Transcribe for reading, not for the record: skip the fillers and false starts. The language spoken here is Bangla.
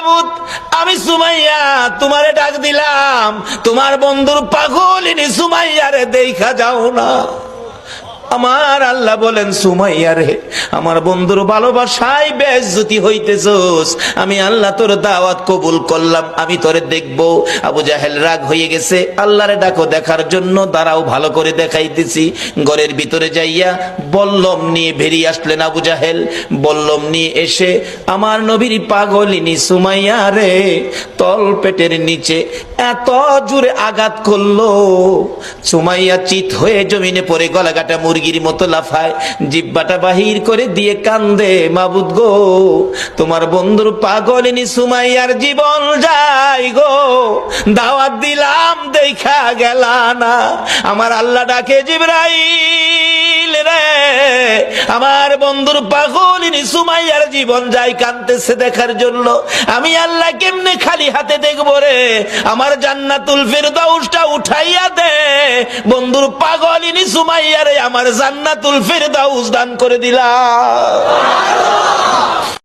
মাবুদ, আমি সুমাইয়া তোমারে ডাক দিলাম, তোমার বন্ধুর পাগলিনী সুমাইয়ারে দেখা যাও না। আমার আল্লাহ বলেন, সুমাইয়া রে, আমার বন্ধুর ভালোবাসায় বেইজ্জতি হইতেছস, আমি আল্লাহ তোর দাওয়াত কবুল করলাম, আমি তোরে দেখব। আবু জাহেল রাগ হয়ে গেছে, আল্লাহরে ডাকো দেখার জন্য, দাঁড়াও ভালো করে দেখাইতেছি। ঘরের ভিতরে যাইয়া বল্লম নিয়ে বেরিয়ে আসলেন আবু জাহেল। বল্লম নিয়ে এসে আমার নবীর পাগলিনী সুমাইয়া রে তল পেটের নিচে এত জোরে আঘাত করলো, সুমাইয়া চিত হয়ে জমিনে পড়ে গলাকাটা মুরগির মতো লাফায়, জিব্বাটা বাহির করে দিয়ে কান্দে, মাবুদ গো, তোমার বন্ধুর পাগলিনী সুমাইয়ার জীবন যায় গো, দাওয়াত দিলাম দেখা গেলা না। আমার আল্লাহ ডাকে, জিবরাইল রে, আমার বন্ধুর পাগলিনী সুমাইয়ার জীবন যায়, কাঁদতেছে দেখার জন্য, আমি আল্লাহ কেমনে খালি হাতে দেখবো রে, আমার জান্নাতুল ফিরদাউসটা উঠাইয়া দে, বন্ধুর পাগলিনী সুমাইয়ারে আমার জান্নাতুল ফিরদাউস দান করে দিলাম।